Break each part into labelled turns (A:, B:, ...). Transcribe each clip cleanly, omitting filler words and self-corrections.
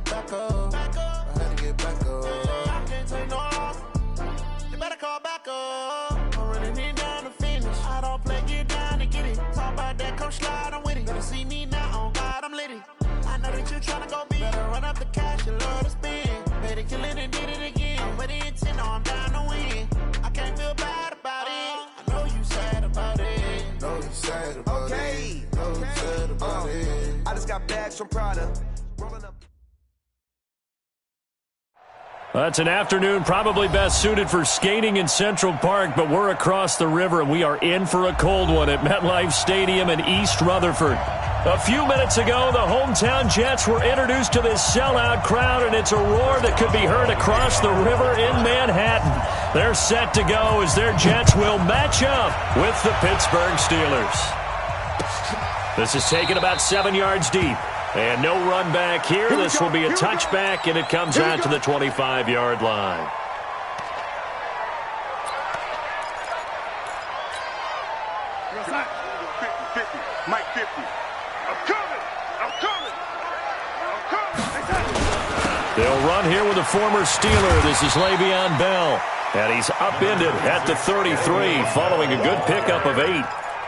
A: get back up. I had to get back up. I can't take no loss. You better call back up. I'm running in down to finish. I don't play, get down to get it. Talk about that, come slide, I'm with it. Better see me now, on God, I'm litty. I know that you tryna go big. Better run up the cash, you love to spend. Better kill it and did it again. I'm with the intent, no, I'm down to win. I can't feel bad about it. I know you sad about it. Know you sad about it. Know you sad about it.
B: I just got bags from Prada. Rolling up.
C: That's an afternoon probably best suited for skating in Central Park, but we're across the river, and we are in for a cold one at MetLife Stadium in East Rutherford. A few minutes ago, the hometown Jets were introduced to this sellout crowd, and it's a roar that could be heard across the river in Manhattan. They're set to go as their Jets will match up with the Pittsburgh Steelers. This is taken about 7 yards deep. And no run back here. This will be a touchback, and it comes out to the 25-yard line.
D: Mike 50. I'm coming.
C: They'll run here with a former Steeler. This is Le'Veon Bell. And he's upended at the 33 following a good pickup of 8.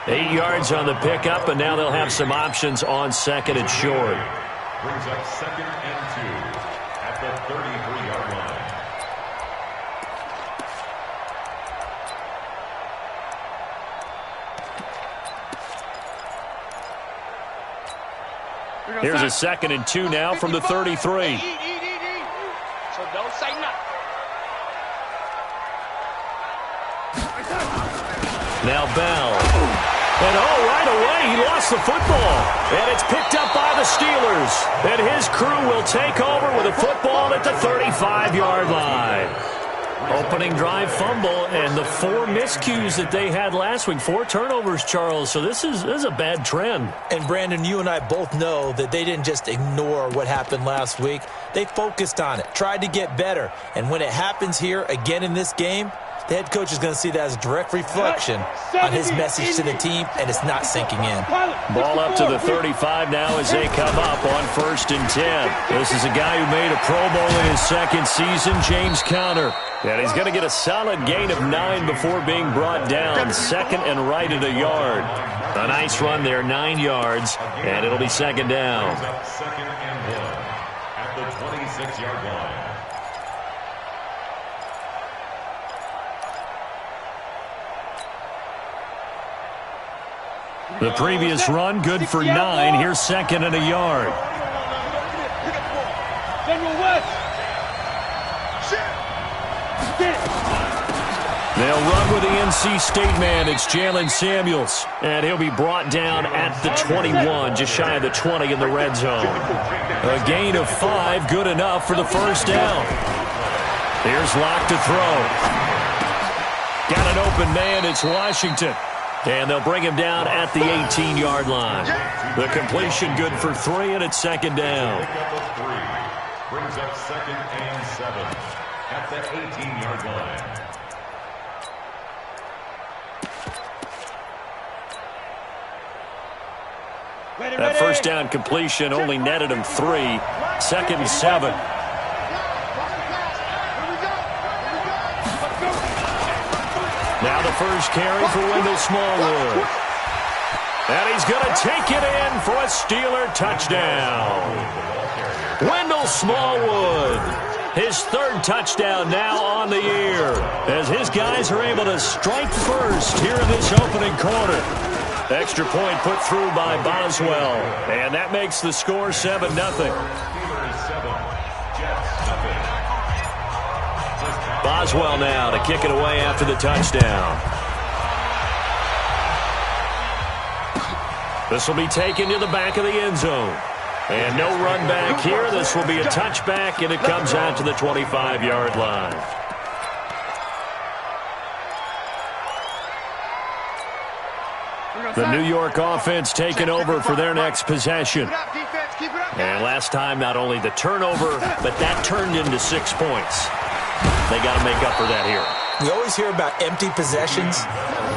C: 8 yards on the pickup, and now they'll have some options on second and short.
E: Brings up 2nd and 2 at the 33-yard
C: line. Here's a 2nd and 2 now from the 33.
D: So don't say nothing.
C: Now Bell. And right away, he lost the football. And it's picked up by the Steelers. And his crew will take over with a football at the 35-yard line. Opening drive fumble, and the 4 miscues that they had last week. 4 turnovers, Charles. So this is a bad trend.
F: And, Brandon, you and I both know that they didn't just ignore what happened last week. They focused on it, tried to get better. And when it happens here again in this game, the head coach is going to see that as a direct reflection on his message to the team, and it's not sinking in.
C: Ball up to the 35 now as they come up on 1st and 10. This is a guy who made a Pro Bowl in his 2nd season, James Conner. And he's going to get a solid gain of 9 before being brought down. 2nd and right at a yard. A nice run there, 9 yards, and it'll be 2nd down.
E: 2nd and 1 at the 26-yard line.
C: The previous run, good for 9. Here's 2nd and a yard. They'll run with the NC State man. It's Jalen Samuels. And he'll be brought down at the 21, just shy of the 20 in the red zone. A gain of 5, good enough for the 1st down. Here's Locke to throw. Got an open man. It's Washington. And they'll bring him down at the 18-yard line. The completion good for 3, and it's 2nd down.
E: Brings up 2nd and 7 at the 18-yard line.
C: That 1st down completion only netted him 3. 2nd and 7. Now the first carry for Wendell Smallwood. And he's going to take it in for a Steeler touchdown. Wendell Smallwood, his 3rd touchdown now on the year, as his guys are able to strike first here in this opening quarter. Extra point put through by Boswell, and that makes the score 7-0. Boswell now to kick it away after the touchdown. This will be taken to the back of the end zone. And no run back here. This will be a touchback, and it comes out to the 25-yard line. The New York offense taking over for their next possession. And last time, not only the turnover, but that turned into 6 points. They got to make up for that here.
F: We always hear about empty possessions.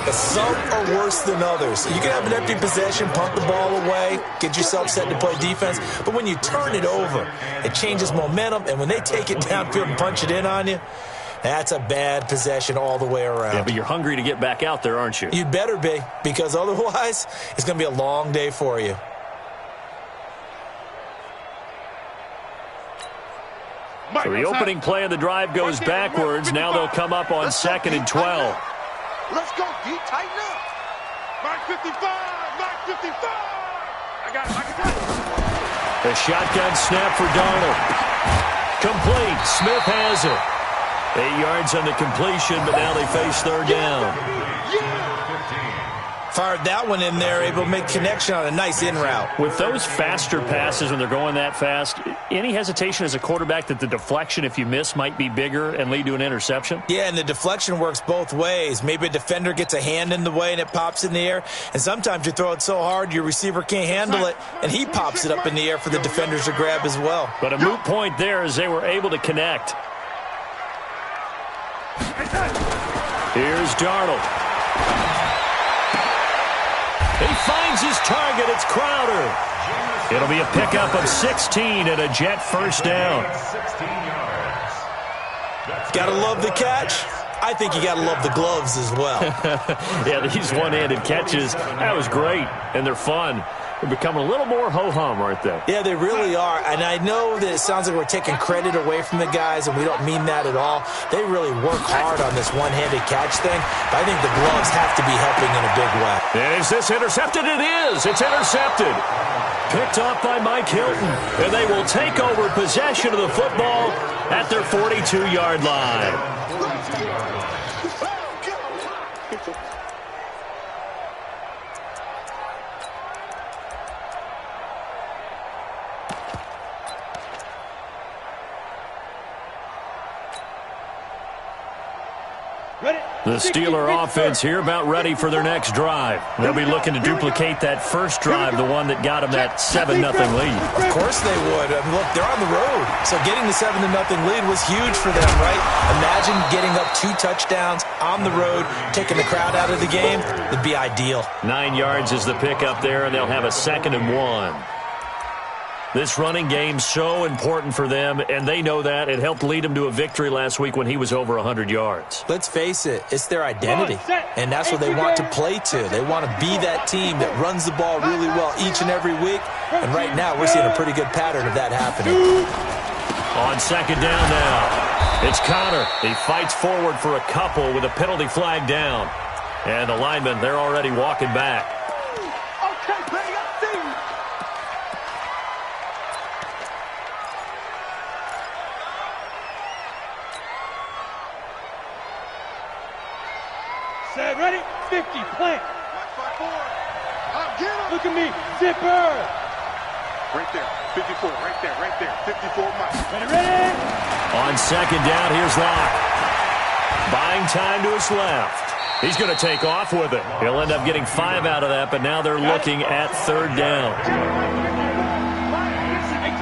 F: but some are worse than others. You can have an empty possession, punt the ball away, get yourself set to play defense, but when you turn it over, it changes momentum, and when they take it downfield and punch it in on you, that's a bad possession all the way around.
C: Yeah, but you're hungry to get back out there, aren't you?
F: You'd better be, because otherwise, it's going to be a long day for you.
C: So the opening play of the drive goes backwards. Now they'll come up on 2nd and 12.
D: Let's go, D. Tighten up. Mark 55. Mark 55. I got it.
C: The shotgun snap for Darnold. Complete. Smith has it. 8 yards on the completion, but now they face third down.
F: Fired that one in there, able to make connection on a nice in route.
C: With those faster passes when they're going that fast, any hesitation as a quarterback that the deflection, if you miss, might be bigger and lead to an interception?
F: Yeah, and the deflection works both ways. Maybe a defender gets a hand in the way and it pops in the air, and sometimes you throw it so hard your receiver can't handle it, and he pops it up in the air for the defenders to grab as well.
C: But a moot point there as they were able to connect. Here's Darnold. He finds his target. It's Crowder. It'll be a pickup of 16 and a Jet first down.
F: Gotta love the catch. I think you gotta love the gloves as well.
C: Yeah, these one-handed catches, that was great, and they're fun. They're becoming a little more ho-hum, aren't they?
F: Yeah, they really are, and I know that it sounds like we're taking credit away from the guys, and we don't mean that at all. They really work hard on this one-handed catch thing, but I think the gloves have to be helping in a big way.
C: And is this intercepted? It is. It's intercepted. Picked off by Mike Hilton, and they will take over possession of the football at their 42-yard line. The Steeler offense here about ready for their next drive. They'll be looking to duplicate that first drive, the one that got them that 7-0 lead.
F: Of course they would. I mean, look, they're on the road. So getting the 7-0 lead was huge for them, right? Imagine getting up 2 touchdowns on the road, taking the crowd out of the game. It'd be ideal.
C: 9 yards is the pickup there, and they'll have a 2nd and 1. This running game's so important for them, and they know that. It helped lead them to a victory last week when he was over 100 yards.
F: Let's face it, it's their identity, and that's what they want to play to. They want to be that team that runs the ball really well each and every week, and right now we're seeing a pretty good pattern of that happening.
C: On 2nd down now, it's Connor. He fights forward for a couple with a penalty flag down. And the linemen, they're already walking back.
G: Ready? 50, plant. Look at me, zipper.
D: Right there, 54, right there, 54 miles.
G: Ready?
C: On 2nd down, here's Locke. Buying time to his left. He's going to take off with it. He'll end up getting 5 out of that, but now they're looking at 3rd down.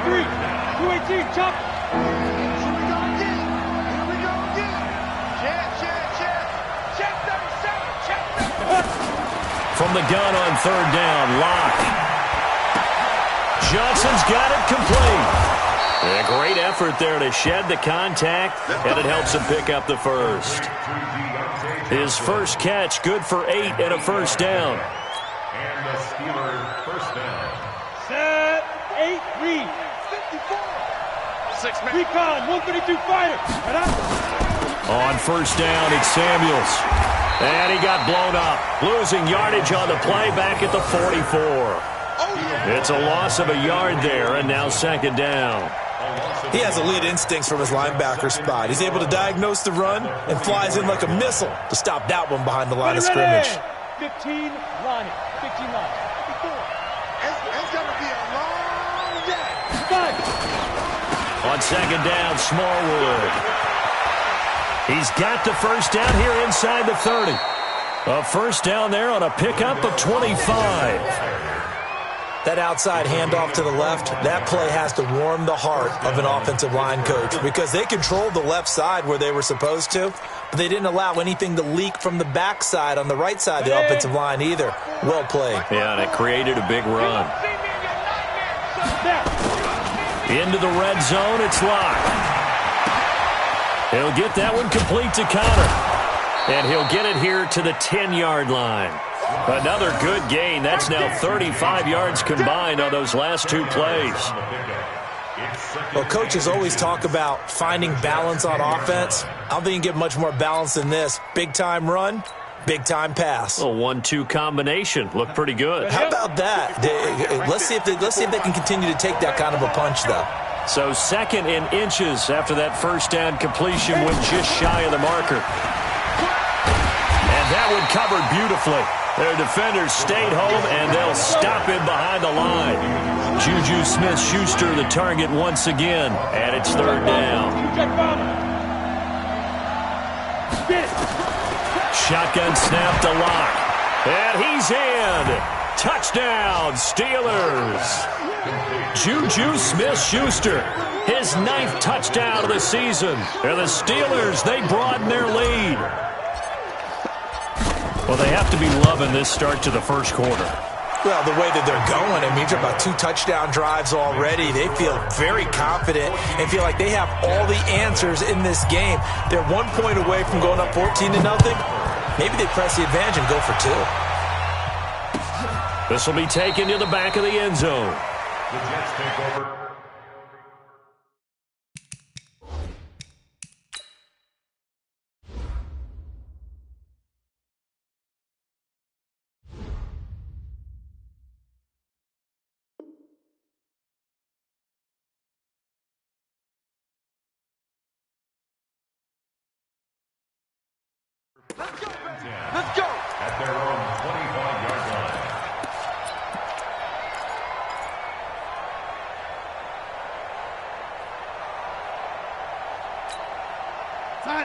G: 3, 218, chop.
C: From the gun on 3rd down, Locke. Johnson's got it complete. A great effort there to shed the contact, and it helps him pick up the first. His first catch, good for 8 and a first down.
E: And the Steeler first down.
G: Set, 8, read.
D: 6 man.
G: Recon, 132 fighter.
C: On 1st down, it's Samuels. And he got blown up, losing yardage on the play back at the 44. It's a loss of a yard there, and now 2nd down.
F: He has elite instincts from his linebacker spot. He's able to diagnose the run and flies in like a missile to stop that one behind the line of scrimmage.
G: 15 line, 15 line.
D: It's going to be a long day.
C: On 2nd down, Smallwood. He's got the first down here inside the 30. A first down there on a pickup of 25.
F: That outside handoff to the left, that play has to warm the heart of an offensive line coach because they controlled the left side where they were supposed to, but they didn't allow anything to leak from the backside on the right side of the offensive line either. Well played.
C: Yeah, and it created a big run. Into the red zone, it's locked. He'll get that one complete to Connor. And he'll get it here to the 10-yard line. Another good gain. That's now 35 yards combined on those last two plays.
F: Well, coaches always talk about finding balance on offense. I don't think you can get much more balance than this. Big-time run, big-time pass.
C: A 1-2 combination. Looked pretty good.
F: How about that? Let's see if they can continue to take that kind of a punch, though.
C: So 2nd and inches after that first down completion went just shy of the marker. And that one covered beautifully. Their defenders stayed home, and they'll stop him behind the line. Juju Smith-Schuster the target once again, and it's 3rd down. Shotgun snap to Lock. And he's in. Touchdown, Steelers. Juju Smith-Schuster, his 9th touchdown of the season. And the Steelers, they broaden their lead. Well, they have to be loving this start to the first quarter.
F: Well, the way that they're going, I mean, you're about 2 touchdown drives already. They feel very confident and feel like they have all the answers in this game. They're 1 point away from going up 14-0. Maybe they press the advantage and go for 2.
C: This will be taken to the back of the end zone.
E: The Jets take over.
D: Let's go, baby. Let's go.
E: At their own 25-yard line.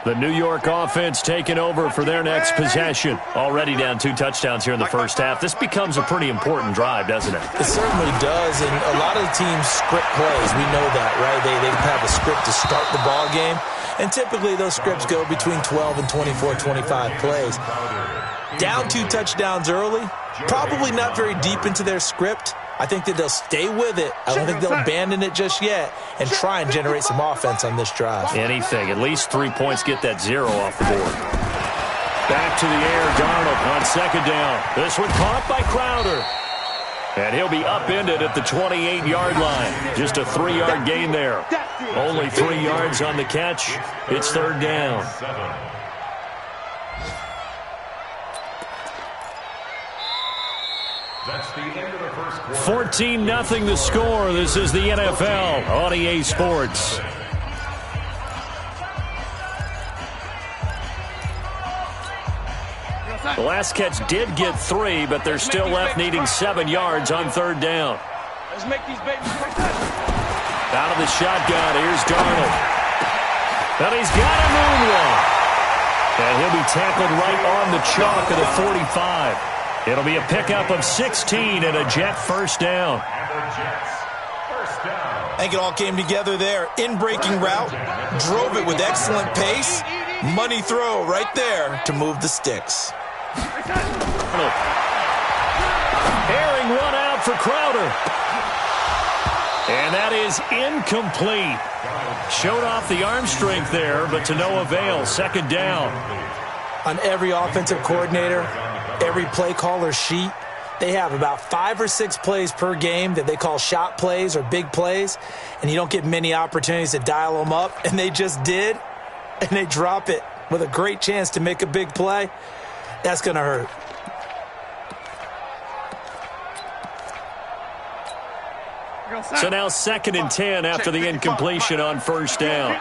C: The New York offense taking over for their next possession. Already down 2 touchdowns here in the first half. This becomes a pretty important drive, doesn't it?
F: It certainly does, and a lot of the teams script plays. We know that, right? They have a script to start the ball game, and typically those scripts go between 12 and 24, 25 plays. Down 2 touchdowns early, probably not very deep into their script. I think that they'll stay with it. I don't think they'll abandon it just yet and try and generate some offense on this drive.
C: Anything. At least 3 points, get that 0 off the board. Back to the air, Darnold on 2nd down. This one caught by Crowder. And he'll be upended at the 28-yard line. Just a 3-yard gain there. Only 3 yards on the catch. It's 3rd down.
E: That's the end of the first quarter.
C: 14-0 the score. This is the NFL on EA Sports. The last catch did get 3, but they're still left needing 7 yards on 3rd down.
G: Let's make these babies.
C: Out of the shotgun, here's Darnold. And he's got a moonwalk. And he'll be tackled right on the chalk of the 45. It'll be a pickup of 16 and a Jet first down.
E: And the Jets, first down.
F: I think it all came together there. In-breaking route, drove it with excellent pace. Money throw right there to move the sticks.
C: Airing one out for Crowder. And that is incomplete. Showed off the arm strength there, but to no avail. 2nd down.
F: On every offensive coordinator, every play caller sheet, they have about 5 or 6 plays per game that they call shot plays or big plays, and you don't get many opportunities to dial them up, and they just did, and they drop it with a great chance to make a big play. That's going to hurt.
C: So now 2nd and 10 after the incompletion on 1st down.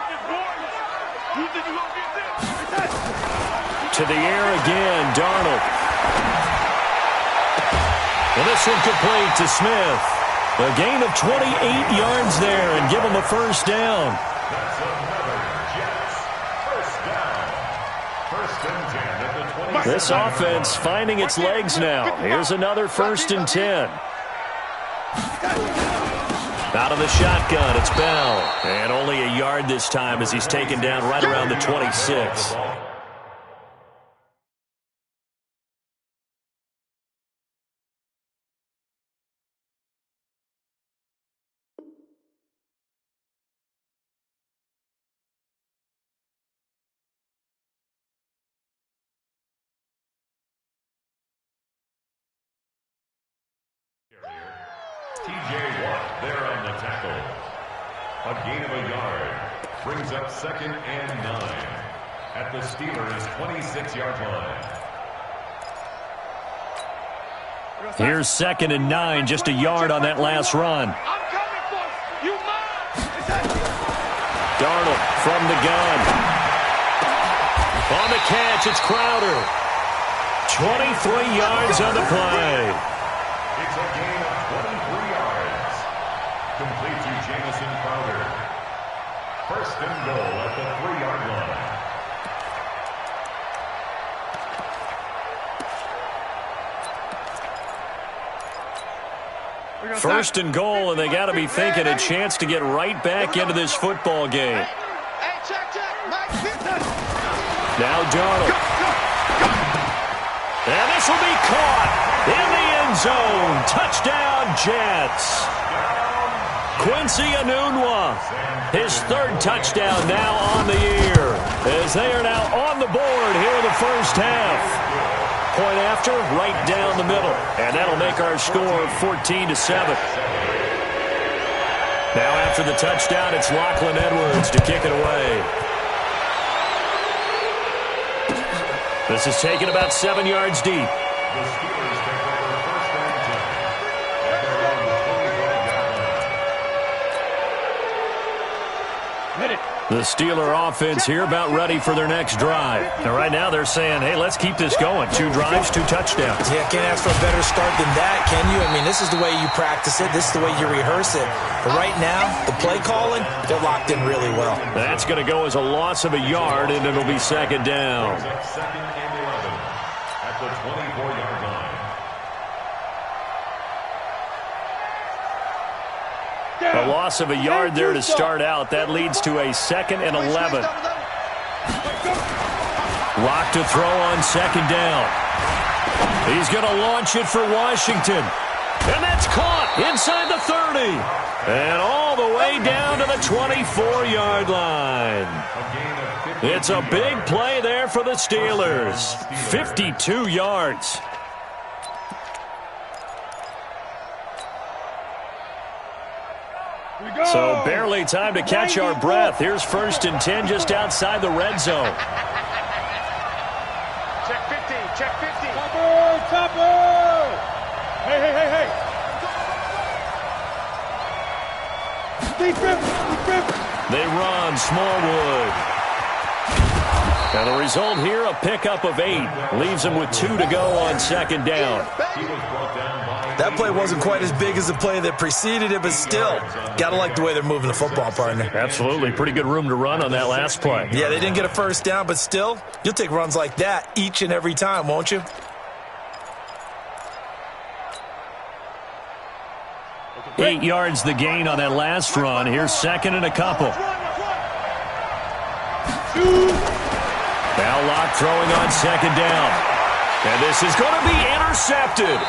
C: To the air again, Darnold. Well, this one complete to Smith. A gain of 28 yards there and give him a 1st down.
E: That's another Jets, first down. 1st and 10 at the 20.
C: This offense finding its legs now. Here's another 1st and 10. Out of the shotgun, it's Bell. And only a yard this time as he's taken down right around the 26.
E: there on the tackle. A gain of a yard brings up 2nd and 9 at the Steelers' 26-yard line.
C: Here's 2nd and 9, just a yard on that last run. Darnold from the gun. On the catch, it's Crowder. 23 yards on the play.
E: It's a gain of 23 yards. Complete to Jamison Crowder. 1st and goal at the 3-yard line.
C: First and goal, and they got to be thinking a chance to get right back into this football game. Now Darnold. And this will be caught in the end zone. Touchdown, Jets. Quincy Enunwa, his 3rd touchdown now on the year, as they are now on the board here in the first half. Point after, right down the middle. And that'll make our score 14-7. Now after the touchdown, it's Lachlan Edwards to kick it away. This is taken about 7 yards deep.
E: The Steelers take over 1st and 10 at their own 25-yard line.
G: Hit it.
C: The Steeler offense here about ready for their next drive. And right now they're saying, hey, let's keep this going. 2 drives, 2 touchdowns.
F: Yeah, can't ask for a better start than that, can you? I mean, this is the way you practice it. This is the way you rehearse it. But right now, the play calling, they're locked in really well.
C: That's going to go as a loss of a yard, and it'll be 2nd down.
E: Brings up 2nd and 11 at the 24-yard line.
C: A loss of a yard there to start out. That leads to a 2nd and 11. Lock to throw on 2nd down. He's going to launch it for Washington. And that's caught inside the 30. And all the way down to the 24-yard line. It's a big play there for the Steelers. 52 yards. So barely time to catch our breath. Here's 1st and 10 just outside the red zone.
D: Check 50, check 50.
G: Topper! Hey! Defense!
C: They run Smallwood. And the result here, a pickup of 8. Leaves them with 2 to go on 2nd down.
F: That play wasn't quite as big as the play that preceded it, but still, got to like the way they're moving the football, partner.
C: Absolutely. Pretty good room to run on that last play.
F: Yeah, they didn't get a 1st down, but still, you'll take runs like that each and every time, won't you?
C: Eight yards the gain on that last run. Here's 2nd and a couple. Now Locke throwing on 2nd down. And this is going to be intercepted.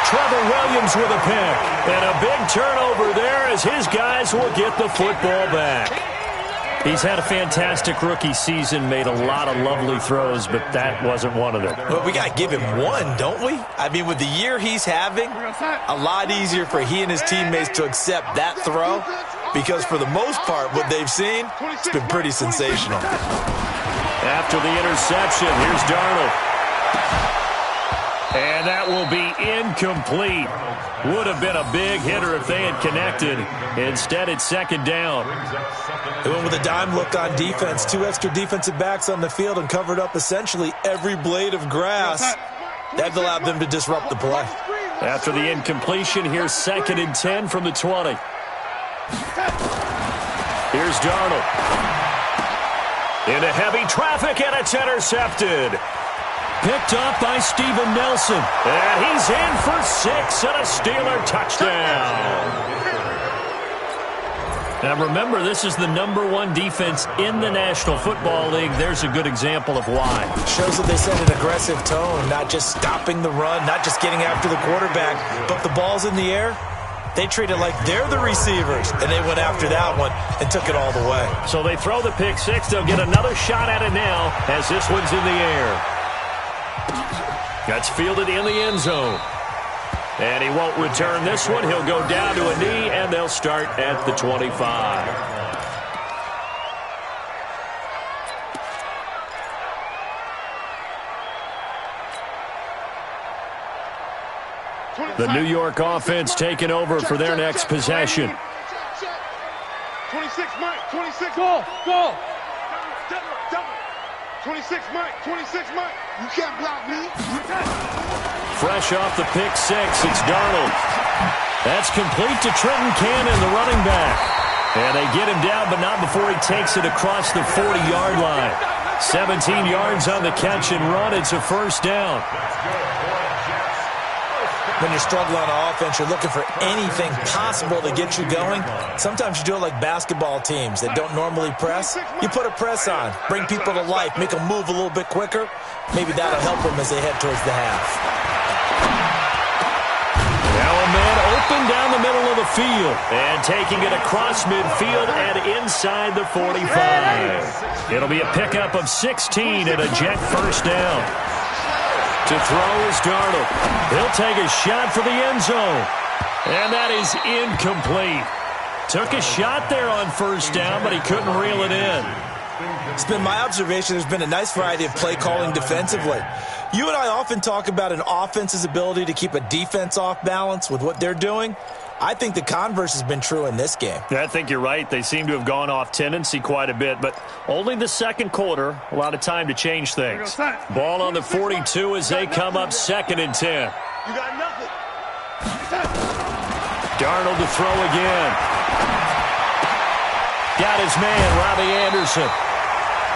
C: Trevor Williams with a pick. And a big turnover there as his guys will get the football back. He's had a fantastic rookie season, made a lot of lovely throws, but that wasn't one of them.
F: Well, we got to give him one, don't we? I mean, with the year he's having, a lot easier for he and his teammates to accept that throw because for the most part, what they've seen, it's been pretty sensational.
C: After the interception, here's Darnold. And that will be incomplete. Would have been a big hitter if they had connected. Instead, it's 2nd down.
F: They went with a dime look on defense. 2 extra defensive backs on the field and covered up essentially every blade of grass. That allowed them to disrupt the play.
C: After the incompletion, here's 2nd and 10 from the 20. Here's Darnold. Into heavy traffic, and it's intercepted. Picked up by Steven Nelson. And he's in for 6 and a Steeler touchdown. Now remember, this is the #1 defense in the National Football League. There's a good example of why.
F: Shows that they set an aggressive tone, not just stopping the run, not just getting after the quarterback, but the ball's in the air. They treat it like they're the receivers, and they went after that one and took it all the way.
C: So they throw the pick six. They'll get another shot at it now as this one's in the air. That's fielded in the end zone. And he won't return this one. He'll go down to a knee, and they'll start at the 25. The New York offense taking over for their next possession.
D: 26, Mike. 26.
G: Go.
D: 26, Mike. 26, Mike. You can't block me.
C: Fresh off the pick six, it's Darnold. That's complete to Trenton Cannon, the running back. And they get him down, but not before he takes it across the 40-yard line. 17 yards on the catch and run. It's a first down.
F: When you're struggling on offense, you're looking for anything possible to get you going. Sometimes you do it like basketball teams that don't normally press. You put a press on, bring people to life, make them move a little bit quicker. Maybe that'll help them as they head towards the half.
C: Now a man open down the middle of the field. And taking it across midfield and inside the 45. It'll be a pickup of 16 and a Jet first down. To throw is Darnold. He'll take a shot for the end zone. And that is incomplete. Took a shot there on first down, but he couldn't reel it in.
F: It's been my observation there's been a nice variety of play calling defensively. You and I often talk about an offense's ability to keep a defense off balance with what they're doing. I think the converse has been true in this game.
C: I think you're right. They seem to have gone off tendency quite a bit, but only the second quarter, a lot of time to change things. Ball on the 42 as they come up 2nd and 10.
D: You got nothing.
C: Darnold to throw again. Got his man, Robbie Anderson.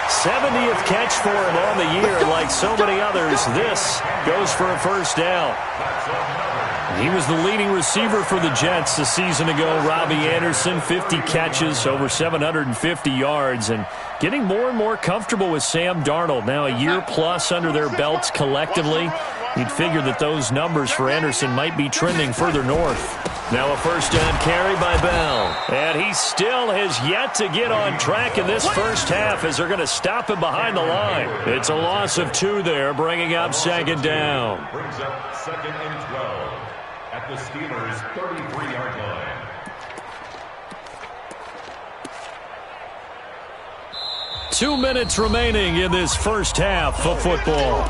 C: 70th catch for him on the year. Like so many others, this goes for a first down. He was the leading receiver for the Jets a season ago. Robbie Anderson, 50 catches, over 750 yards, and getting more and more comfortable with Sam Darnold. Now a year plus under their belts collectively. You'd figure that those numbers for Anderson might be trending further north. Now a first down carry by Bell. And he still has yet to get on track in this first half as they're going to stop him behind the line. It's a loss of 2 there, bringing up 2nd down.
E: Brings up 2nd and 12 at the Steelers' 33-yard line.
C: Two minutes remaining in this first half of football.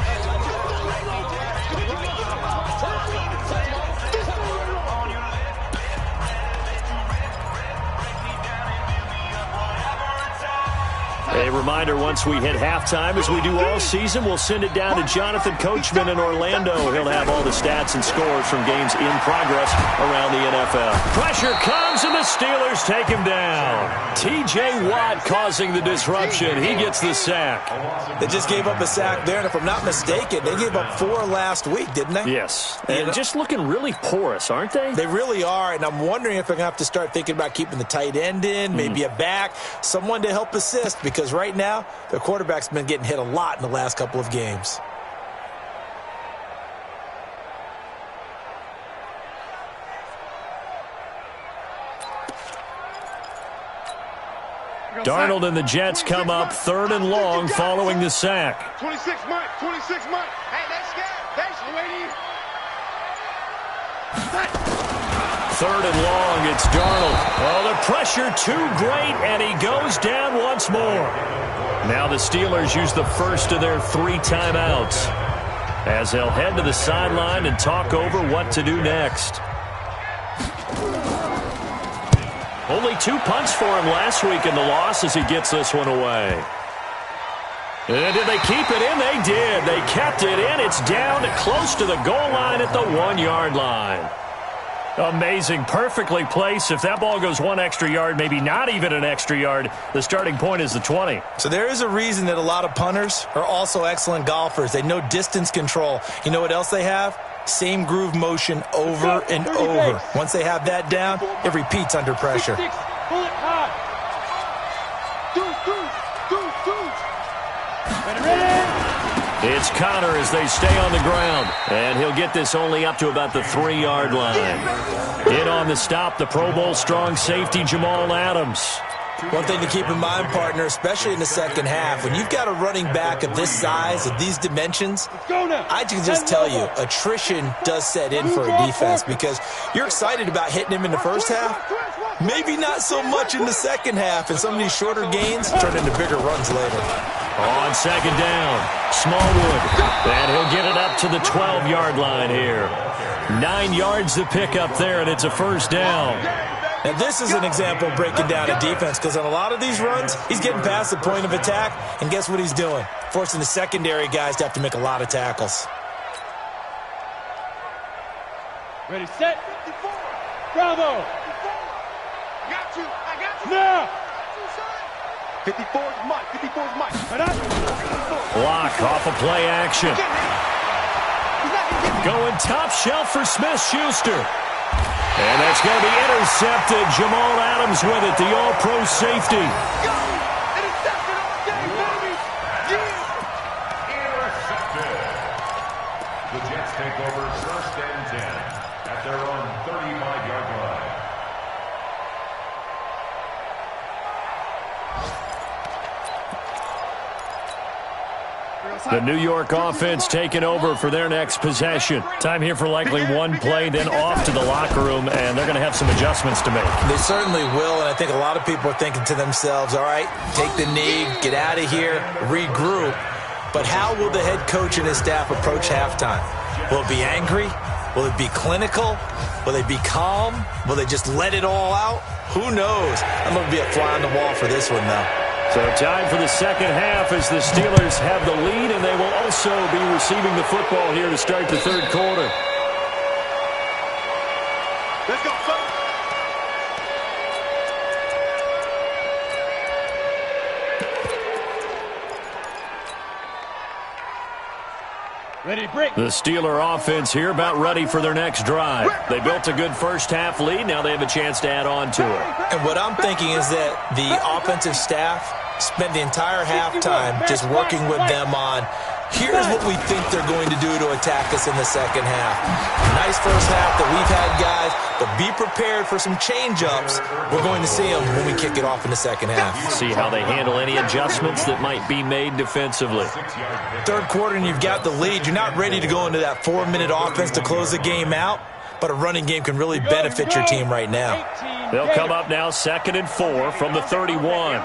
C: A reminder, once we hit halftime, as we do all season, we'll send it down to Jonathan Coachman in Orlando. He'll have all the stats and scores from games in progress around the NFL. Pressure comes, and the Steelers take him down. T.J. Watt causing the disruption. He gets the sack.
F: They just gave up a sack there, and if I'm not mistaken, they gave up 4 last week, didn't they?
C: Yes. And just looking really porous, aren't they?
F: They really are, and I'm wondering if they're going to have to start thinking about keeping the tight end in, maybe a back, someone to help assist, because right now, their quarterback's been getting hit a lot in the last couple of games.
C: Darnold and the Jets come up 3rd and long following the sack.
D: 26, Mike. 26, Mike. Hey, that's scared. Thanks for waiting.
C: 3rd and long, it's Darnold. Oh, the pressure too great, and he goes down once more. Now the Steelers use the first of their 3 timeouts as they'll head to the sideline and talk over what to do next. Only 2 punts for him last week in the loss as he gets this one away. And did they keep it in? They did. They kept it in. It's down to close to the goal line at the 1-yard line. Amazing. Perfectly placed. If that ball goes 1 extra yard, maybe not even an extra yard, the starting point is the 20.
F: So there is a reason that a lot of punters are also excellent golfers. They know distance control. You know what else they have? Same groove motion over and over. Once they have that down, it repeats under pressure.
C: It's Connor as they stay on the ground. And he'll get this only up to about the 3-yard line. In on the stop, the Pro Bowl strong safety Jamal Adams.
F: One thing to keep in mind, partner, especially in the second half, when you've got a running back of this size, of these dimensions, I can just tell you, attrition does set in for a defense because you're excited about hitting him in the first half. Maybe not so much in the second half, and some of these shorter gains turn into bigger runs later.
C: On second down, Smallwood, and he'll get it up to the 12-yard line here. 9 yards to pick up there, and it's a first down.
F: Now, this is an example of breaking down a defense because on a lot of these runs, he's getting past the point of attack, and guess what he's doing? Forcing the secondary guys to have to make a lot of tackles.
G: Ready, set. Bravo.
D: I got you.
G: Now.
D: 54's Mike. 54's Mike.
C: Block off of play action. Going top shelf for Smith-Schuster. And that's going to be intercepted. Jamal Adams with it, the all-pro safety.
D: Intercepted all day, baby.
E: Intercepted. The Jets take over first and 10 at their own 35-yard line.
C: The New York offense taking over for their next possession. Time here for likely one play, then off to the locker room, and they're going to have some adjustments to make.
F: They certainly will, and I think a lot of people are thinking to themselves, all right, take the knee, get out of here, regroup. But how will the head coach and his staff approach halftime? Will it be angry? Will it be clinical? Will they be calm? Will they just let it all out? Who knows? I'm going to be a fly on the wall for this one, though.
C: So time for the second half as the Steelers have the lead, and they will also be receiving the football here to start the third quarter.
D: Let's go, son.
G: Ready, break.
C: The Steeler offense here about ready for their next drive. They built a good first half lead. Now they have a chance to add on to it.
F: And what I'm thinking is that the offensive staff spent the entire halftime just working with them on, here's what we think they're going to do to attack us in the second half. Nice first half that we've had, guys, but be prepared for some change-ups. We're going to see them when we kick it off in the second half.
C: See how they handle any adjustments that might be made defensively.
F: Third quarter and you've got the lead. You're not ready to go into that 4-minute offense to close the game out, but a running game can really benefit your team right now.
C: They'll come up now 2nd and 4 from the 31.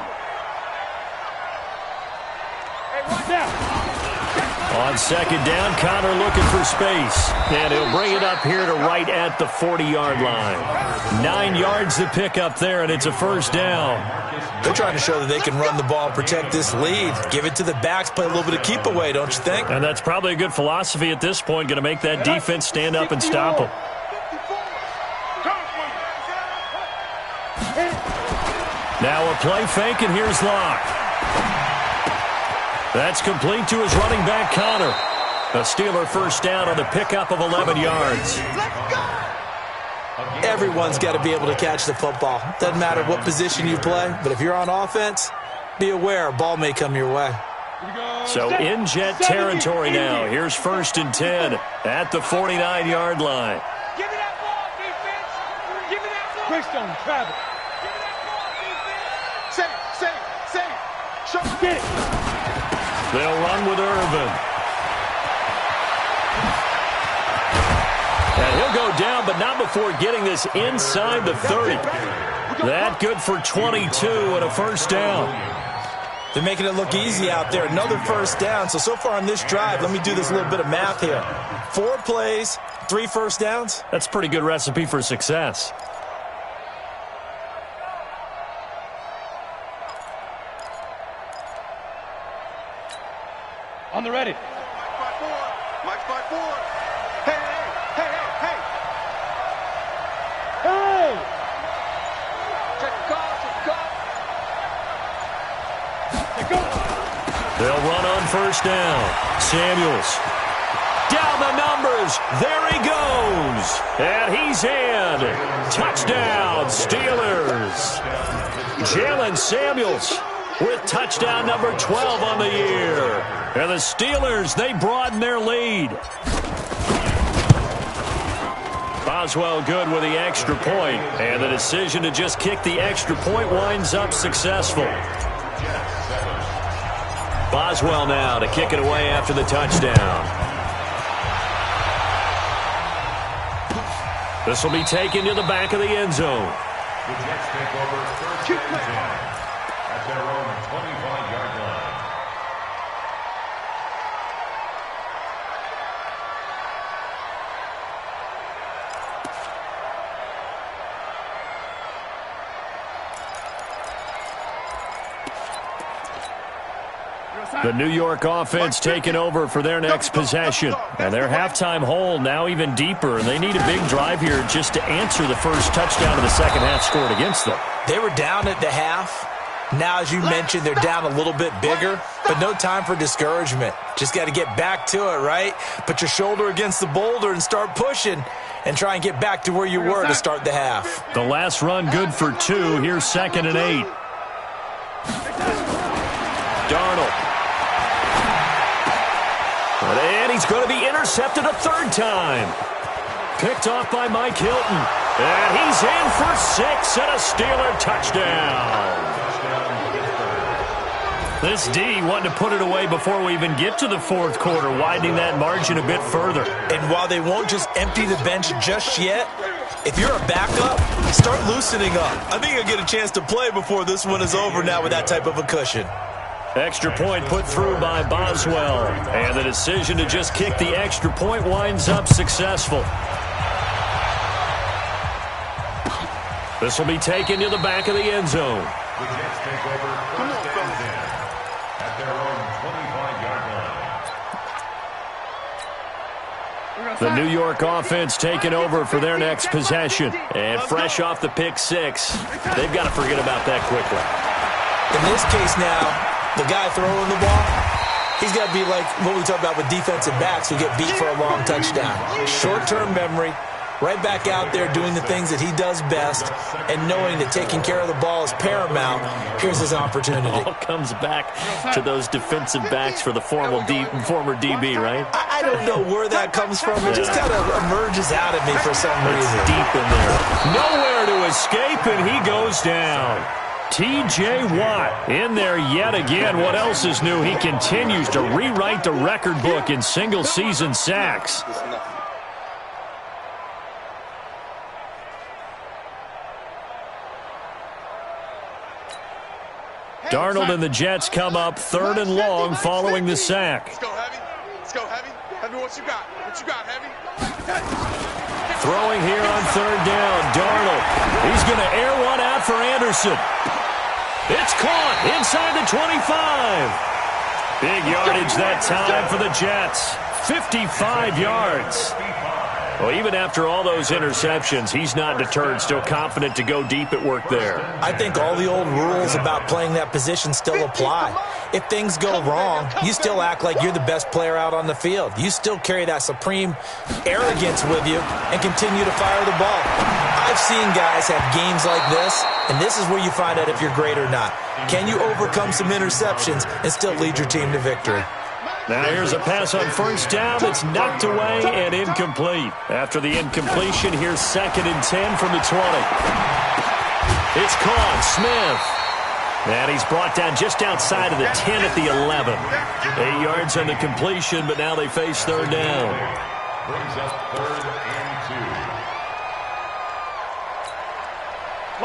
C: On second down, Connor looking for space. And he'll bring it up here to right at the 40-yard line. 9 yards to pick up there, and it's a first down.
F: They're trying to show that they can run the ball and protect this lead. Give it to the backs, play a little bit of keep away, don't you think?
C: And that's probably a good philosophy at this point, going to make that defense stand up and stop them. Now a play fake, and here's Locke. That's complete to his running back, Connor. A Steeler first down on the pickup of 11 yards.
F: Everyone's got to be able to catch the football. Doesn't matter what position you play, but if you're on offense, be aware a ball may come your way.
C: So in Jet territory now. Here's 1st and 10 at the 49-yard line.
D: Give me that ball, defense. Give me that ball.
G: Greystone, travel.
D: Give me that ball, defense. Save. Show me.
G: Get it.
C: They'll run with Irvin. And he'll go down, but not before getting this inside the 30. That good for 22 and a first down.
F: They're making it look easy out there. Another first down. So far on this drive, let me do this little bit of math here. 4 plays, 3 first downs.
C: That's a pretty good recipe for success.
G: On the ready.
D: Mike 5-4. Hey.
G: Hey!
D: Check the call.
C: They'll run on first down. Samuels. Down the numbers. There he goes. And he's in. Touchdown, Steelers. Jalen Samuels with touchdown number 12 on the year. And the Steelers, they broaden their lead. Boswell good with the extra point, and the decision to just kick the extra point winds up successful. Boswell now to kick it away after the touchdown. This will be taken to the back of the end zone.
E: The Jets take over first and 10 at their own 25-yard line.
C: The New York offense taking over for their next possession. And their halftime hole now even deeper, and they need a big drive here just to answer the first touchdown of the second half scored against them.
F: They were down at the half. Now, as you mentioned, they're down a little bit bigger, but no time for discouragement. Just got to get back to it, right? Put your shoulder against the boulder and start pushing and try and get back to where you were to start the half.
C: The last run good for 2. Here's 2nd and 8. Darnold. And he's going to be intercepted a third time. Picked off by Mike Hilton. And he's in for 6 and a Steeler touchdown. This D wanting to put it away before we even get to the fourth quarter, widening that margin a bit further.
F: And while they won't just empty the bench just yet, if you're a backup, start loosening up. I think you'll get a chance to play before this one is over now with that type of a cushion.
C: Extra point put through by Boswell. And the decision to just kick the extra point winds up successful. This will be taken to the back of the end zone.
E: The Jets take over first and 10 at their own 25-yard line.
C: The New York offense taking over for their next possession. And fresh off the pick 6, they've got to forget about that quickly.
F: In this case now, the guy throwing the ball, he's got to be like what we talk about with defensive backs who get beat for a long touchdown. Short-term memory, right back out there doing the things that he does best, and knowing that taking care of the ball is paramount. Here's his opportunity.
C: All comes back to those defensive backs for the former DB, right?
F: I don't know where that comes from. It just kind of emerges out at me for some reason.
C: It's deep in there. Nowhere to escape, and he goes down. T.J. Watt in there yet again. What else is new? He continues to rewrite the record book in single-season sacks. Darnold and the Jets come up 3rd and long following the sack.
D: Let's go, Heavy. Let's go, Heavy. Heavy, what you got? What you got, Heavy?
C: Throwing here on 3rd down. Darnold. He's going to air one out for Anderson. It's caught inside the 25. Big yardage that time for the Jets. 55 yards. Well, even after all those interceptions, he's not deterred, still confident to go deep at work there.
F: I think all the old rules about playing that position still apply. If things go wrong, you still act like you're the best player out on the field. You still carry that supreme arrogance with you and continue to fire the ball. I've seen guys have games like this, and this is where you find out if you're great or not. Can you overcome some interceptions and still lead your team to victory?
C: Now here's a pass on 1st down that's knocked away and incomplete. After the incompletion, here's 2nd and 10 from the 20. It's caught. Smith. And he's brought down just outside of the 10 at the 11. 8 yards on the completion, but now they face 3rd down.
E: Brings up 3rd and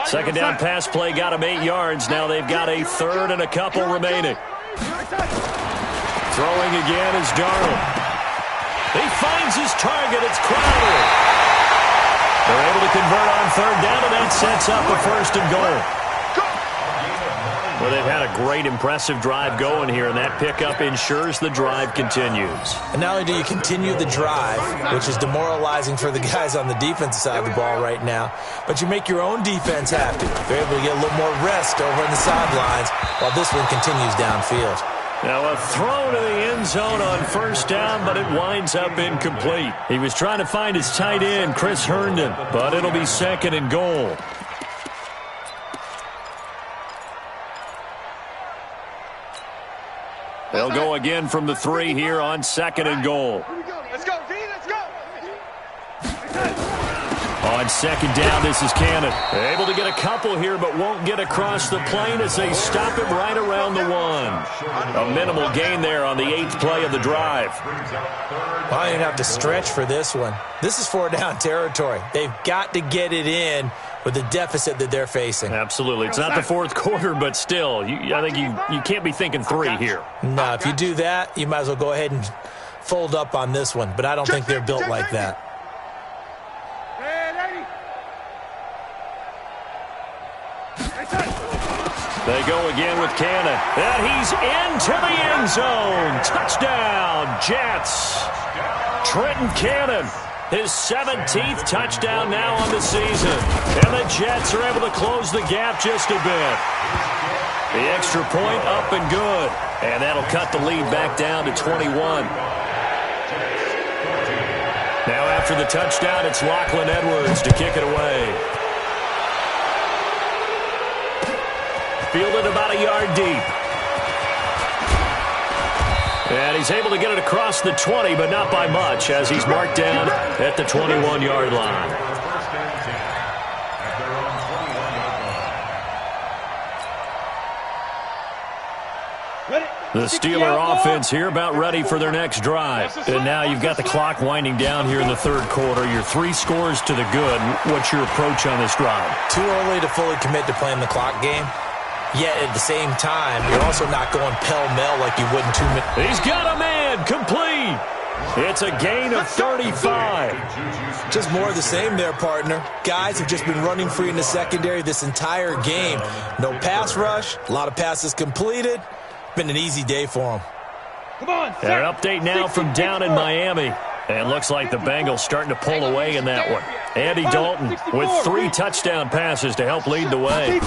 E: 2.
C: 2nd down pass play got him 8 yards. Now they've got a 3rd and a couple remaining. Throwing again is Darnold. He finds his target. It's Crowder. They're able to convert on 3rd down, and that sets up a 1st and goal. Well, they've had a great, impressive drive going here, and that pickup ensures the drive continues.
F: And not only do you continue the drive, which is demoralizing for the guys on the defensive side of the ball right now, but you make your own defense happy. They're able to get a little more rest over in the sidelines while this one continues downfield.
C: Now a throw to the end zone on 1st down, but it winds up incomplete. He was trying to find his tight end, Chris Herndon, but it'll be 2nd and goal. They'll go again from the 3 here on 2nd and goal.
D: Let's go, D, let's go.
C: On second down, this is Cannon. Able to get a couple here, but won't get across the plane as they stop him right around the 1. A minimal gain there on the 8th play of the drive.
F: I didn't have to stretch for this one. This is 4-down territory. They've got to get it in with the deficit that they're facing.
C: Absolutely. It's not the 4th quarter, but still, I think you can't be thinking 3 here.
F: No, if you do that, you might as well go ahead and fold up on this one, but I don't think they're built like that.
C: They go again with Cannon. And he's into the end zone. Touchdown, Jets. Trenton Cannon, his 17th touchdown now on the season. And the Jets are able to close the gap just a bit. The extra point up and good. And that'll cut the lead back down to 21. Now after the touchdown, it's Lachlan Edwards to kick it away. Fielded about a yard deep. And he's able to get it across the 20, but not by much, as he's marked down at the 21-yard line. The Steeler offense here about ready for their next drive. And now you've got the clock winding down here in the 3rd quarter. You're 3 scores to the good. What's your approach on this drive?
F: Too early to fully commit to playing the clock game. Yet at the same time, you're also not going pell-mell like you would in 2 minutes.
C: He's got a man complete. It's a gain of 35.
F: Just more of the same there, partner. Guys have just been running free in the secondary this entire game. No pass rush, a lot of passes completed. Been an easy day for them.
G: Come on,
C: An update now from down in Miami. And looks like the Bengals starting to pull away in that one. Andy Dalton with 3 touchdown passes to help lead the way.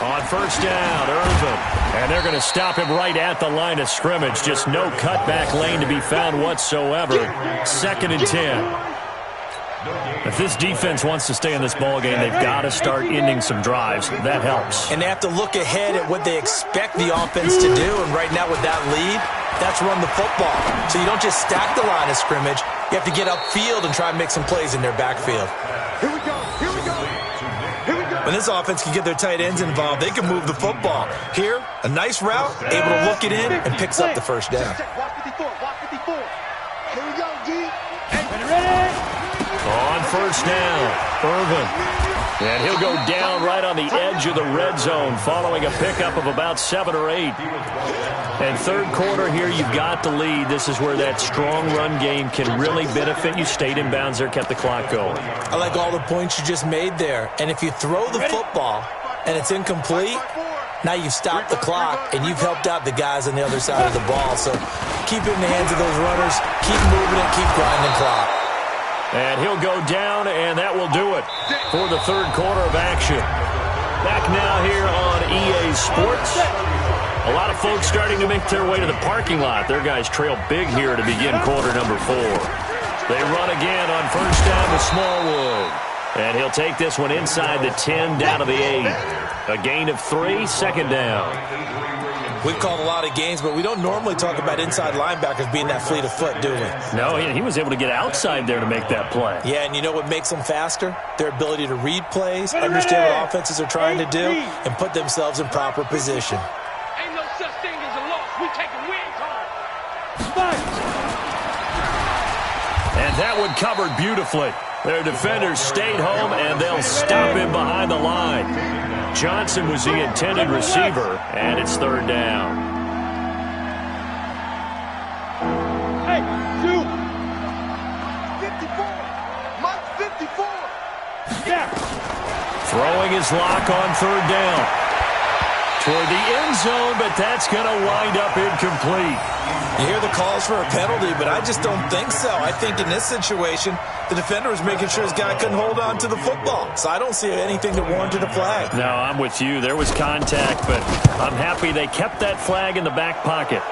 C: On first down, Irvin. And they're going to stop him right at the line of scrimmage. Just no cutback lane to be found whatsoever. 2nd and 10. If this defense wants to stay in this ballgame, they've got to start ending some drives. That helps.
F: And they have to look ahead at what they expect the offense to do. And right now with that lead, that's run the football. So you don't just stack the line of scrimmage. You have to get upfield and try and make some plays in their backfield.
D: Here we go. Here we go. Here we go.
F: When this offense can get their tight ends involved, they can move the football. Here, a nice route, able to look it in, and picks up the first down.
D: Walk 54. Walk 54. Here we go, G.
G: Ready?
C: On first down, Irvin. And he'll go down right on the edge of the red zone following a pickup of about 7 or 8. And 3rd quarter here, you've got the lead. This is where that strong run game can really benefit you. Stayed in bounds there, kept the clock going.
F: I like all the points you just made there. And if you throw the football and it's incomplete, now you've stopped the clock and you've helped out the guys on the other side of the ball. So keep it in the hands of those runners. Keep moving it. Keep grinding clock.
C: And he'll go down, and that will do it for the 3rd quarter of action. Back now here on EA Sports. A lot of folks starting to make their way to the parking lot. Their guys trail big here to begin quarter number 4. They run again on first down to Smallwood. And he'll take this one inside the 10 down to the 8. A gain of 3, 2nd down.
F: We've called a lot of games, but we don't normally talk about inside linebackers being that fleet of foot, do we?
C: No, he was able to get outside there to make that play.
F: Yeah, and you know what makes them faster? Their ability to read plays, understand what offenses are trying to do, and put themselves in proper position.
D: Ain't no such thing as a loss. We taking wins home.
C: And that one covered beautifully. Their defenders stayed home, and they'll stop him behind the line. Johnson was the intended receiver, and it's 3rd down.
G: Hey, shoot!
D: 54. Mike 54.
G: Yeah.
C: Throwing his lock on 3rd down. Toward the end zone, but that's going to wind up incomplete.
F: You hear the calls for a penalty, but I just don't think so. I think in this situation, the defender was making sure his guy couldn't hold on to the football. So I don't see anything that warranted a flag.
C: No, I'm with you. There was contact, but I'm happy they kept that flag in the back pocket.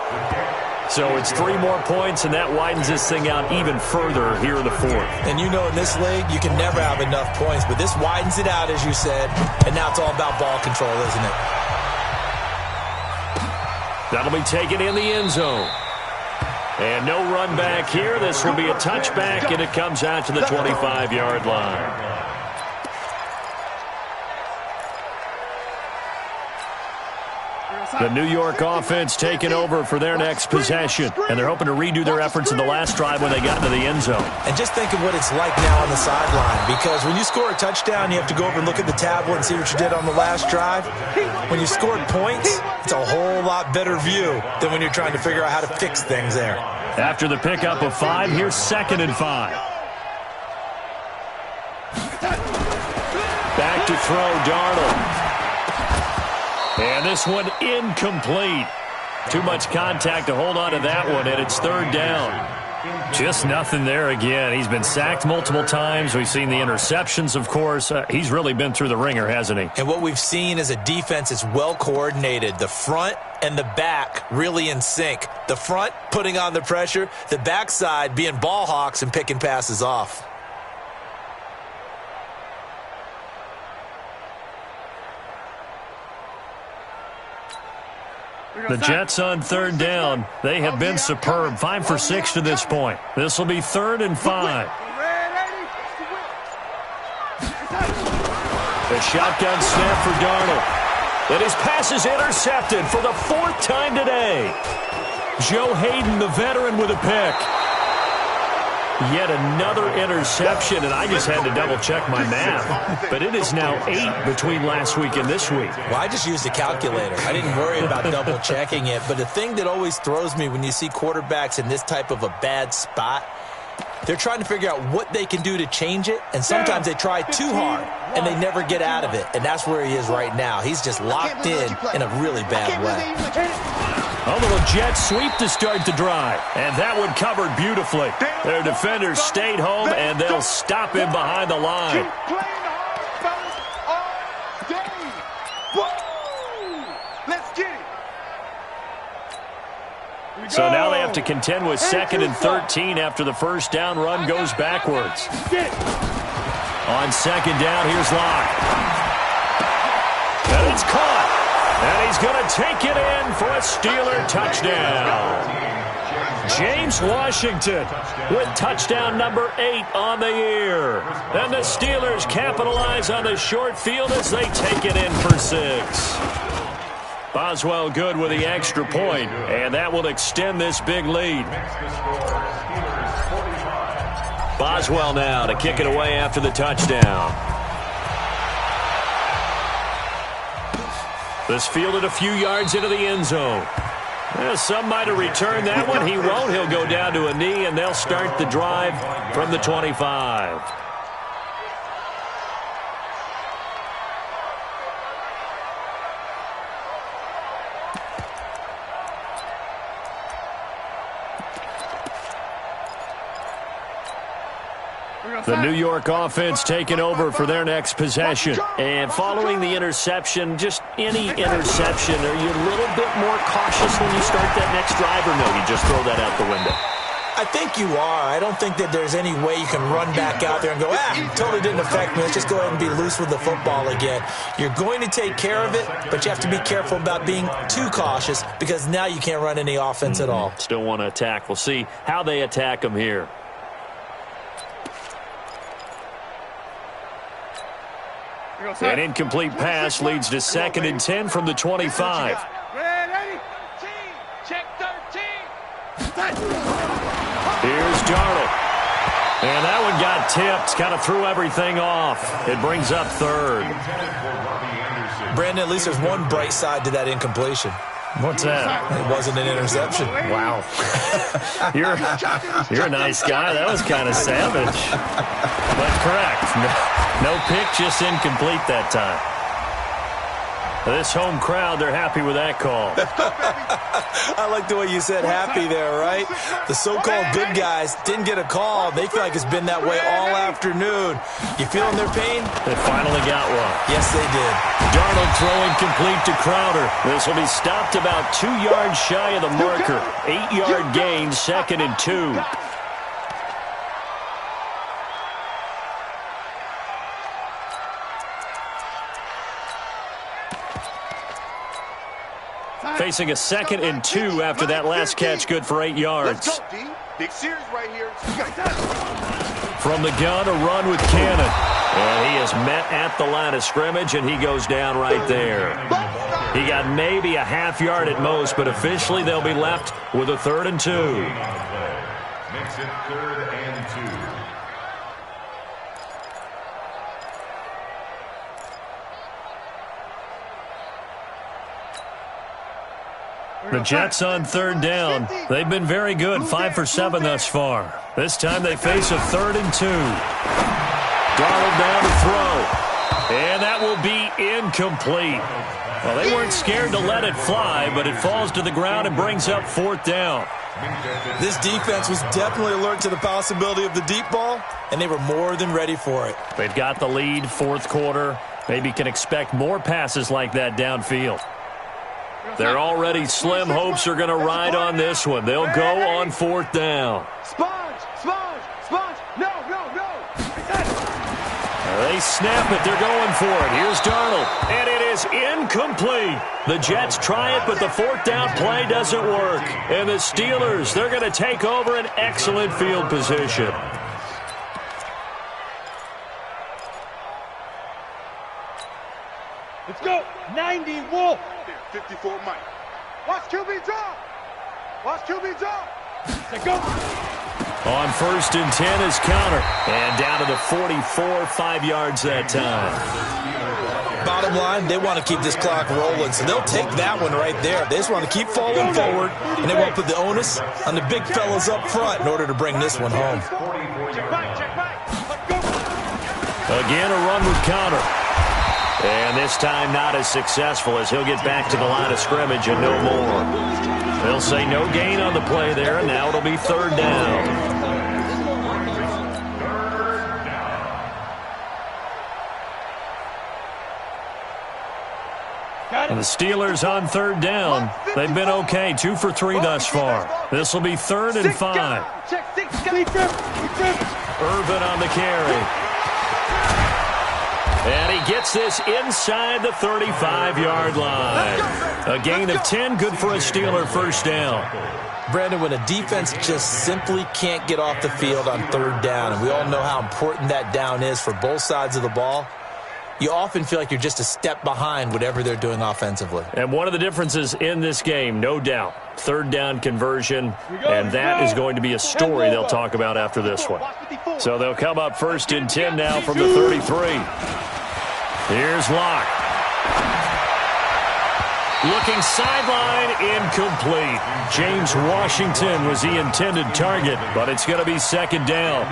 C: So it's 3 more points, and that widens this thing out even further here in the 4th.
F: And you know in this league, you can never have enough points, but this widens it out, as you said, and now it's all about ball control, isn't it?
C: That'll be taken in the end zone. And no run back here. This will be a touchback, and it comes out to the 25-yard line. The New York offense taking over for their next possession, and they're hoping to redo their efforts in the last drive when they got into the end zone.
F: And just think of what it's like now on the sideline, because when you score a touchdown, you have to go over and look at the tablet and see what you did on the last drive. When you scored points, it's a whole lot better view than when you're trying to figure out how to fix things there.
C: After the pickup of 5, here's 2nd and 5. Back to throw, Darnold. And this one incomplete. Too much contact to hold on to that one, and it's 3rd down. Just nothing there again. He's been sacked multiple times. We've seen the interceptions, of course. He's really been through the ringer, hasn't he?
F: And what we've seen is a defense that's well coordinated. The front and the back really in sync. The front putting on the pressure, the backside being ball hawks and picking passes off.
C: The Jets on 3rd down. They have been superb. 5 for 6 to this point. This will be 3rd and 5. A shotgun snap for Darnold. And his pass is intercepted for the 4th time today. Joe Hayden, the veteran, with a pick. Yet another interception, and I just had to double-check my math. But it is now 8 between last week and this week.
F: Well, I just used a calculator. I didn't worry about double-checking it. But the thing that always throws me when you see quarterbacks in this type of a bad spot, they're trying to figure out what they can do to change it, and sometimes they try too hard, and they never get out of it. And that's where he is right now. He's just locked in a really bad way.
C: A little jet sweep to start the drive, and that one covered beautifully. Their defenders stayed home, and they'll stop him behind the line. So now they have to contend with 2nd and 13 after the 1st down run goes backwards. On 2nd down, here's Locke. And it's caught. And he's going to take it in for a Steeler touchdown. James Washington with touchdown number 8 on the year. And the Steelers capitalize on the short field as they take it in for 6. Boswell good with the extra point, and that will extend this big lead. Boswell now to kick it away after the touchdown. This fielded a few yards into the end zone. Well, some might have returned that one. He won't. He'll go down to a knee, and they'll start the drive from the 25. The New York offense taking over for their next possession. And following the interception, just any interception, are you a little bit more cautious when you start that next drive, or no, you just throw that out the window?
F: I think you are. I don't think that there's any way you can run back out there and go, totally didn't affect me. Let's just go ahead and be loose with the football again. You're going to take care of it, but you have to be careful about being too cautious because now you can't run any offense at all.
C: Still want to attack. We'll see how they attack them here. An incomplete pass leads to 2nd and 10 from the 25. Here's Darnold. And that one got tipped. Kind of threw everything off. It brings up 3rd.
F: Brandon, at least there's one bright side to that incompletion.
C: What's that?
F: It wasn't an interception.
C: Wow. You're a nice guy. That was kind of savage. But correct. No pick, just incomplete that time. This home crowd, they're happy with that call.
F: I like the way you said happy there, right? The so-called good guys didn't get a call. They feel like it's been that way all afternoon. You feeling their pain?
C: They finally got one.
F: Yes, they did.
C: Darnold throwing complete to Crowder. This will be stopped about 2 yards shy of the marker. 8-yard gain, 2nd and 2. facing a 2nd and 2 after that last catch, good for 8 yards.
D: Let's go, D. Big series right here.
C: From the gun, a run with Cannon. And he is met at the line of scrimmage, and he goes down right there. He got maybe a half yard at most, but officially they'll be left with a 3rd and 2.
E: Makes it 3rd and 2.
C: The Jets on 3rd down. They've been very good, 5 for 7 thus far. This time they face a 3rd and 2. Darnold down to throw. And that will be incomplete. Well, they weren't scared to let it fly, but it falls to the ground and brings up 4th down.
F: This defense was definitely alert to the possibility of the deep ball, and they were more than ready for it.
C: They've got the lead, 4th quarter. Maybe can expect more passes like that downfield. They're already slim hopes are going to ride on this one. They'll go on 4th down.
G: Sponge, sponge, sponge. No.
C: They snap it. They're going for it. Here's Darnold. And it is incomplete. The Jets try it, but the 4th down play doesn't work. And the Steelers, they're going to take over an excellent field position.
G: Let's go. 90 Wolf.
D: 54 Mike. Watch QB draw. Watch QB draw.
G: Let's go.
C: On 1st and 10 is counter. And down to the 44, 5 yards that time.
F: Bottom line, they want to keep this clock rolling, so they'll take that one right there. They just want to keep falling forward, and they won't put the onus on the big fellas up front in order to bring this one home.
C: Again, a run with counter. And this time not as successful as he'll get back to the line of scrimmage and no more. They'll say no gain on the play there, and now it'll be 3rd down. And the Steelers on 3rd down. They've been okay, 2 for 3 thus far. This will be 3rd and 5. Irvin on the carry. And he gets this inside the 35-yard line. A gain of 10, good for a Steeler 1st down.
F: Brandon, when a defense just simply can't get off the field on 3rd down, and we all know how important that down is for both sides of the ball, you often feel like you're just a step behind whatever they're doing offensively.
C: And one of the differences in this game, no doubt, 3rd down conversion, and that is going to be a story they'll talk about after this one. So they'll come up 1st and 10 now from the 33. Here's Locke. Looking sideline, incomplete. James Washington was the intended target, but it's going to be 2nd down.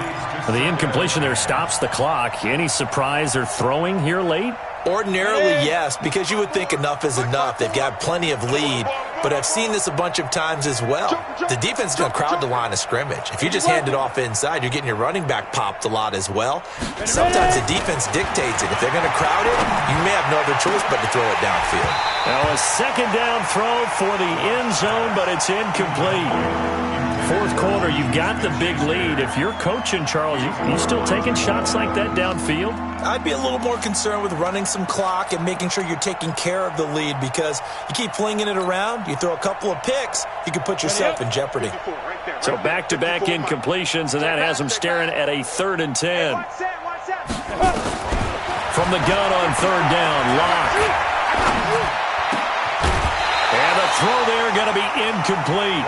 C: The incompletion there stops the clock. Any surprise they're throwing here late?
F: Ordinarily, yes, because you would think enough is enough. They've got plenty of lead, but I've seen this a bunch of times as well. The defense is going to crowd the line of scrimmage. If you just hand it off inside, you're getting your running back popped a lot as well. Sometimes the defense dictates it. If they're going to crowd it, you may have no other choice but to throw it downfield.
C: Now a 2nd down throw for the end zone, but it's incomplete. 4th quarter, you've got the big lead. If you're coaching, Charles, you still taking shots like that downfield?
F: I'd be a little more concerned with running some clock and making sure you're taking care of the lead, because you keep flinging it around, you throw a couple of picks, you can put yourself in jeopardy.
C: So back-to-back incompletions, and that has them staring at a 3rd and 10. From the gun on 3rd down, Locke. And the throw there going to be incomplete.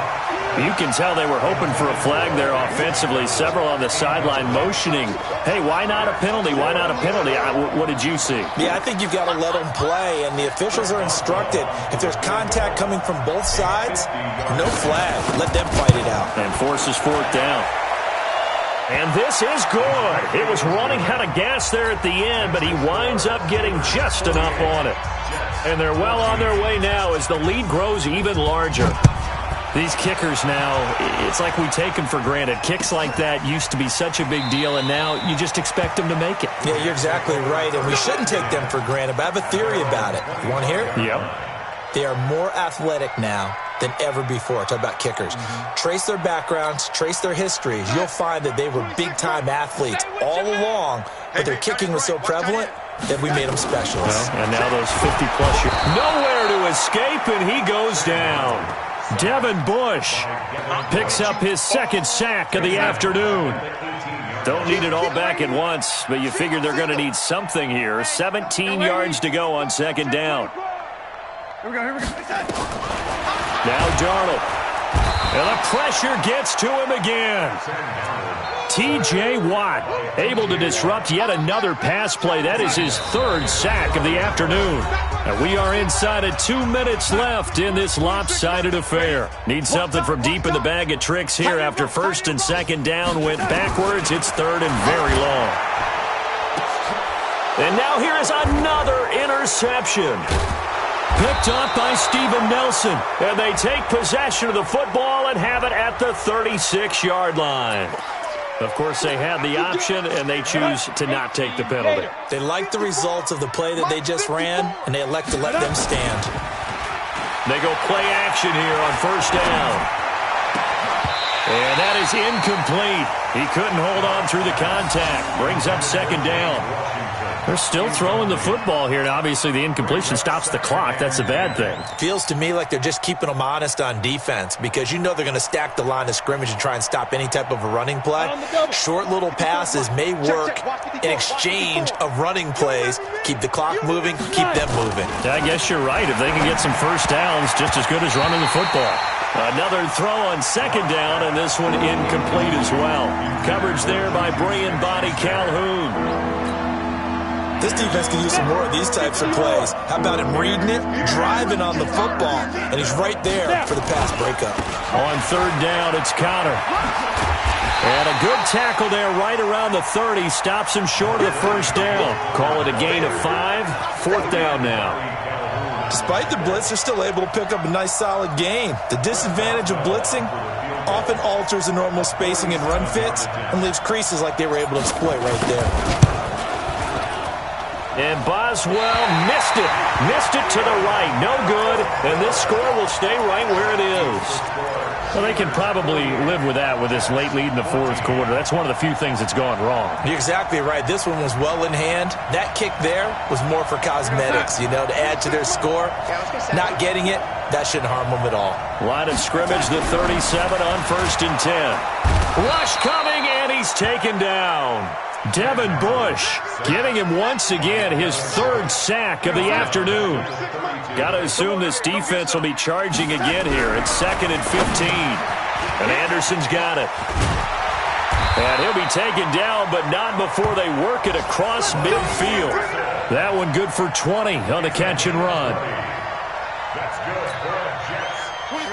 C: You can tell they were hoping for a flag there offensively. Several on the sideline motioning, hey, why not a penalty? Why not a penalty? What did you see?
F: Yeah, I think you've got to let them play, and the officials are instructed, if there's contact coming from both sides, no flag. Let them fight it out.
C: And forces 4th down. And this is good. It was running out of gas there at the end, but he winds up getting just enough on it. And they're well on their way now as the lead grows even larger. These kickers now, it's like we take them for granted. Kicks like that used to be such a big deal, and now you just expect them to make it.
F: Yeah, you're exactly right, and we shouldn't take them for granted, but I have a theory about it. You want to hear it?
C: Yep.
F: They are more athletic now than ever before. Talk about kickers. Trace their backgrounds, trace their histories. You'll find that they were big-time athletes all along, but their kicking was so prevalent, that we made them specialists.
C: Well, and now those 50-plus years. Nowhere to escape, and he goes down. Devin Bush picks up his second sack of the afternoon. Don't need it all back at once, but you figure they're going to need something here. 17 yards to go on second down.
G: Here we go.
C: Now Darnold. And the pressure gets to him again. T.J. Watt able to disrupt yet another pass play. That is his third sack of the afternoon. And we are inside of 2 minutes left in this lopsided affair. Need something from deep in the bag of tricks here after first and second down went backwards. It's third and very long. And now here is another interception. Picked up by Steven Nelson. And they take possession of the football and have it at the 36-yard line. Of course, they had the option, and they choose to not take the penalty.
F: They like the results of the play that they just ran, and they elect to let them stand.
C: They go play action here on first down. And that is incomplete. He couldn't hold on through the contact. Brings up second down. They're still throwing the football here. Now, obviously, the incompletion stops the clock. That's a bad thing.
F: Feels to me like they're just keeping them honest on defense because you know they're going to stack the line of scrimmage and try and stop any type of a running play. Short little passes may work in exchange of running plays. Keep the clock moving, keep them moving.
C: I guess you're right. If they can get some first downs, just as good as running the football. Another throw on second down, and this one incomplete as well. Coverage there by Brian Body Calhoun.
F: This defense can use some more of these types of plays. How about him reading it, driving on the football, and he's right there for the pass breakup.
C: On third down, it's Connor. And a good tackle there right around the 30. Stops him short of the first down. Call it a gain of 5. Fourth down now.
F: Despite the blitz, they're still able to pick up a nice solid gain. The disadvantage of blitzing often alters the normal spacing and run fits and leaves creases like they were able to exploit right there.
C: And Boswell missed it. Missed it to the right. No good. And this score will stay right where it is. Well, they can probably live with that with this late lead in the fourth quarter. That's one of the few things that's gone wrong.
F: You're exactly right. This one was well in hand. That kick there was more for cosmetics, you know, to add to their score. Not getting it, that shouldn't harm them at all.
C: Line of scrimmage, the 37 on first and 10. Rush coming, and he's taken down. Devin Bush giving him once again his third sack of the afternoon. Got to assume this defense will be charging again here. It's second and 15. And Anderson's got it. And he'll be taken down, but not before they work it across midfield. That one good for 20 on the catch and run.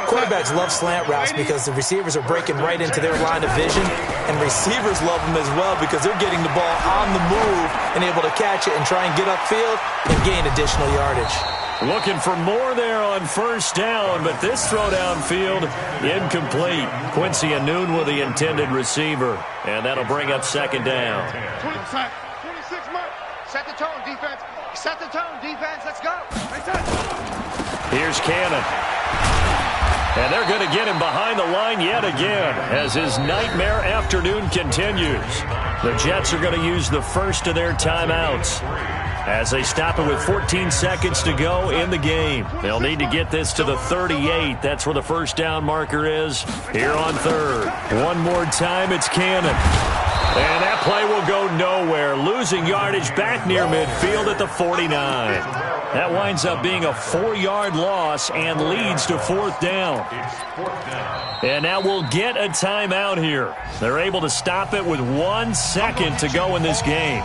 F: Quarterbacks love slant routes because the receivers are breaking right into their line of vision, and receivers love them as well because they're getting the ball on the move and able to catch it and try and get upfield and gain additional yardage.
C: Looking for more there on first down, but this throw downfield incomplete. Quincy Anoon with the intended receiver, and that'll bring up second down.
D: 26 months. Set the tone, defense. Set the tone, defense. Let's go.
C: Here's Cannon. And they're going to get him behind the line yet again as his nightmare afternoon continues. The Jets are going to use the first of their timeouts as they stop it with 14 seconds to go in the game. They'll need to get this to the 38. That's where the first down marker is here on third. One more time, it's Cannon. And that play will go nowhere, losing yardage back near midfield at the 49. That winds up being a 4-yard loss and leads to fourth down. And now we'll get a timeout here. They're able to stop it with 1 second to go in this game.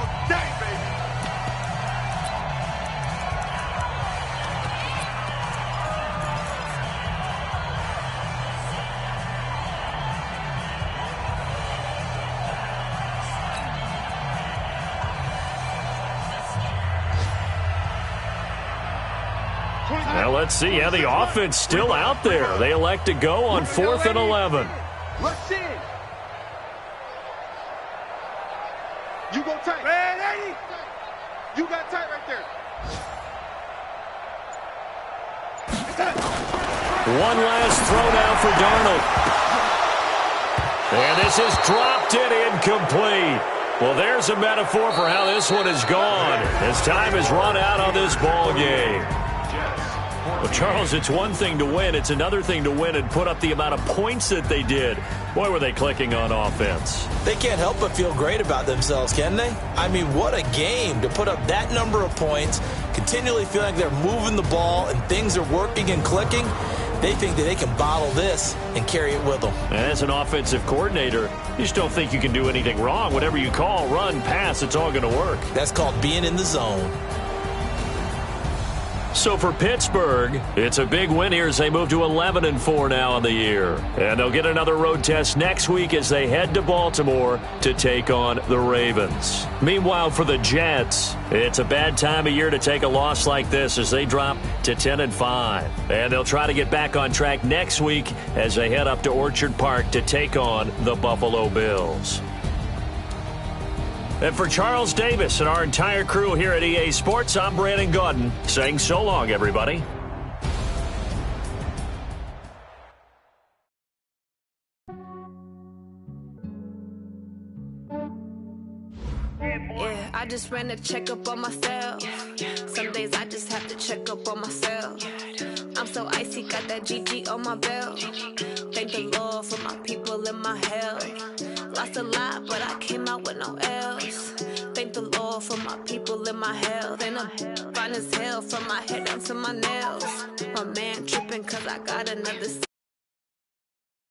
C: Now let's see how the offense still out there. They elect to go on 4th and 11.
G: Let's see it.
D: You go tight. Ready? You got tight right there.
C: One last throw now for Darnold. And this is dropped and incomplete. Well, there's a metaphor for how this one is gone, as time has run out on this ball game. Well, Charles, it's one thing to win. It's another thing to win and put up the amount of points that they did. Boy, were they clicking on offense.
F: They can't help but feel great about themselves, can they? I mean, what a game to put up that number of points, continually feeling like they're moving the ball and things are working and clicking. They think that they can bottle this and carry it with them.
C: And as an offensive coordinator, you just don't think you can do anything wrong. Whatever you call, run, pass, it's all going to work.
F: That's called being in the zone.
C: So for Pittsburgh, it's a big win here as they move to 11-4 now on the year. And they'll get another road test next week as they head to Baltimore to take on the Ravens. Meanwhile, for the Jets, it's a bad time of year to take a loss like this as they drop to 10-5. And they'll try to get back on track next week as they head up to Orchard Park to take on the Buffalo Bills. And for Charles Davis and our entire crew here at EA Sports, I'm Brandon Gaudin saying so long, everybody.
H: Yeah, I just ran a checkup on myself. Some days I just have to check up on myself. I'm so icy, got that GG on my belt. Thank the Lord for my people and my health. Lost a lot, but I came out with no L's. Thank the Lord for my people and my health. And I'm fine as hell from my head down to my nails. My man tripping cause I got another